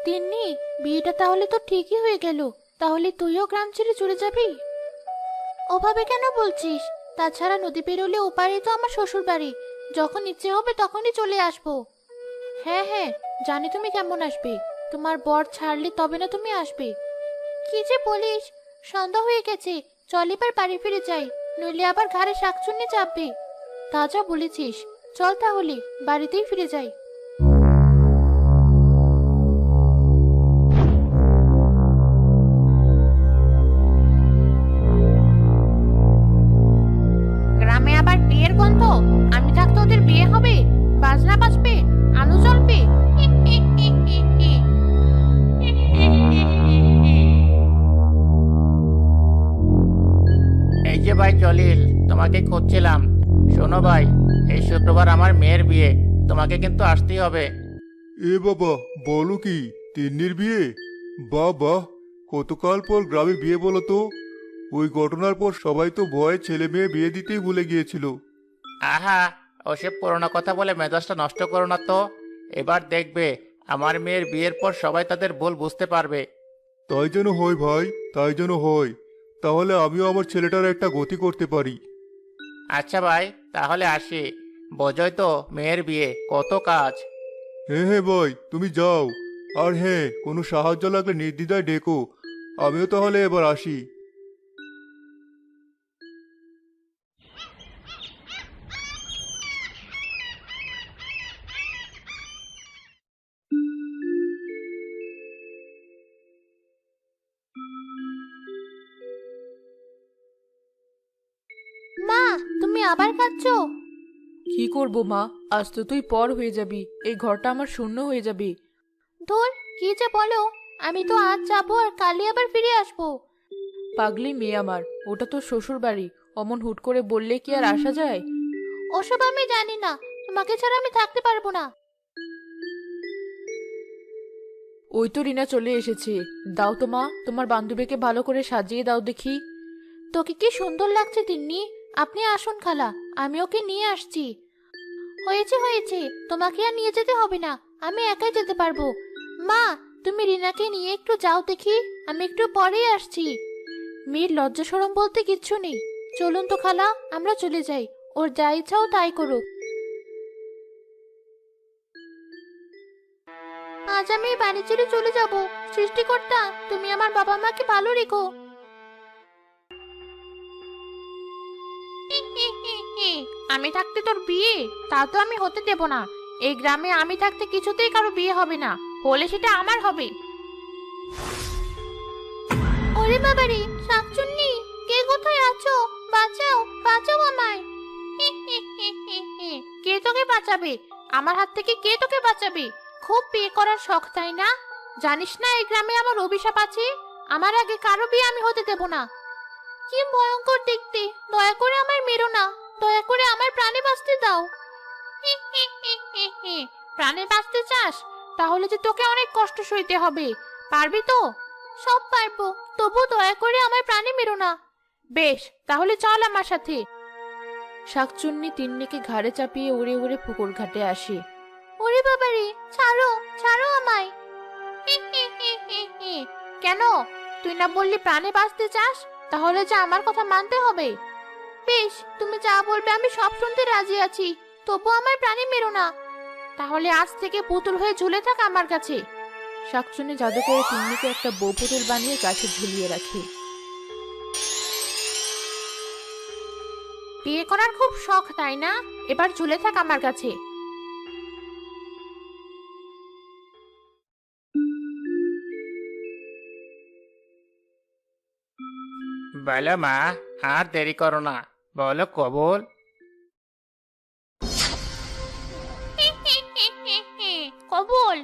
তিন্নি, বিয়েটা তাহলে তো ঠিকই হয়ে গেল। তাহলে তুইও গ্রাম ছেড়ে চলে যাবি? ওভাবে কেন বলছিস? তাছাড়া নদী পেরোলে ওপারেই তো আমার শ্বশুর বাড়ি। যখন ইচ্ছে হবে তখনই চলে আসবো। হ্যাঁ হ্যাঁ, জানি তুমি কেমন আসবে। তোমার বর ছাড়লে তবে না তুমি আসবে। কি যে বলিস! সন্ধ্যা হয়ে গেছে, চল এবার বাড়ি ফিরে যাই, নইলে আবার ঘাড়ে শাকচুন্নি চাপবে। তা যা বলেছিস, চল তাহলে বাড়িতেই ফিরে যাই। গ্রামে আবার বিয়ের গন্ধ। আমি থাকতে ওদের বিয়ে হবে? বাজনা বাজবে, আলো জ্বলবে। এই যে ভাই জলিল, তোমাকে খুঁজছিলাম। শোনো ভাই, এই শুক্রবার আমার মেয়ের বিয়ে, তোমাকে কিন্তু আসতেই হবে। এ বাবা, বলো কি? তিন্নির বিয়ে? বাহ বাহ, কতকাল পর গ্রামে বিয়ে বলো তো। ওই ঘটনার পর সবাই তো ভয়ে ছেলে মেয়ে বিয়ে দিতেই ভুলে গিয়েছিল। আহা, ওসব পুরোনো কথা বলে মেজাজটা নষ্ট করো না তো। এবার দেখবে, আমার মেয়ের বিয়ের পর সবাই তাদের ভুল বুঝতে পারবে। তাই যেন হয় ভাই, তাই যেন হয়। তাহলে আমিও আমার ছেলেটার একটা গতি করতে পারি। আচ্ছা ভাই, তাহলে আসি। বোঝোই তো, মেয়ের বিয়ে কত কাজ। হ্যাঁ হ্যাঁ ভাই, তুমি যাও। আর হ্যাঁ, কোনো সাহায্য লাগলে নির্দ্বিধায় ডেকো। আমিও তাহলে এবার আসি। মা, তুমি আবার কাঁদছো? কি করব মা, আজ তো তুই পর হয়ে যাবি, এই ঘরটা আমার শূন্য হয়ে যাবে। ধুর, কি যে বলো! আমি তো আজ যাবো আর কালই আবার ফিরে আসবো। পাগলি মেয়ে আমার, ওটা তো শ্বশুর বাড়ি, অমন হুট করে বললে কি আর আসা যায়? ওসব আমি জানি না, তোমাকে ছাড়া আমি থাকতে পারবো না। ওই তো রিনা চলে এসেছে। দাও তো মা, তোমার বান্ধবীকে ভালো করে সাজিয়ে দাও দেখি। তোকে কি সুন্দর লাগছে তিন্নি! আপনি আসুন খালা, আমি ওকে নিয়ে আসছি। হয়েছে হয়েছে, তোমাকে আর নিয়ে যেতে হবে না, আমি একাই যেতে পারবো। মা, তুমি রিনাকে নিয়ে একটু যাও দেখি, আমি একটু পরেই আসছি। মেয়ের লজ্জা শরম বলতে কিচ্ছু নেই। চলুন তো খালা, আমরা চলে যাই। ওর যা ইচ্ছা ও তাই করুক। আজ আমি এই বাড়ি ছেড়ে চলে যাব। সৃষ্টিকর্তা, তুমি আমার বাবা মাকে ভালো রেখো। আমি থাকতে তোর বিয়ে? তা তো আমি হতে দেব না। এই গ্রামে আমি থাকতে কিছুতেই কারো বিয়ে হবে না, হলে সেটা আমার হবে। ওরে বাবারে, শাকচুন্নি! কে কোথায় আছো? বাঁচাও, বাঁচাও আমায়! কে তোকে বাঁচাবে? আমার হাত থেকে কে তোকে বাঁচাবে? খুব বিয়ে করার শখ, তাই না? জানিস না এই গ্রামে আমার অভিশাপ আছে, আমার আগে কারো বিয়ে আমি হতে দেব না। কি ভয়ঙ্কর দেখতে! দয়া করে আমায় মেরো না, দয়া করে আমার প্রাণে বাঁচতে দাও। প্রাণে বাঁচতে চাস? তাহলে যে তোকে অনেক কষ্ট সইতে হবে। পারবি তো? সব পারবো, তবু দয়া করে আমার প্রাণে মেরো না। বেশ, তাহলে চল আমার সাথে। শাকচুন্নি তিন্নিকে ঘাড়ে চাপিয়ে উড়ে উড়ে পুকুর ঘাটে আসে। ওরে বাবারে, ছাড়ো, ছাড়ো আমায়! কেন? তুই না বললি প্রাণে বাঁচতে চাস? তাহলে যে আমার কথা মানতে হবে। বেশ, তুমি যা বলবে আমি সব শুনতে রাজি আছি, তবু আমার প্রাণে মেরো না। তাহলে আজ থেকে পুতুল হয়ে ঝুলে থাক আমার কাছে। শাকচুন্নি জাদু করে তিন্নিকে একটা বউ পুতুল বানিয়ে গাছে ঝুলিয়ে রাখে। বিয়ে করার খুব শখ, তাই না? এবার ঝুলে থাক আমার কাছে। বলো মা, আর দেরি করো না, বলো কবুল। কবুল।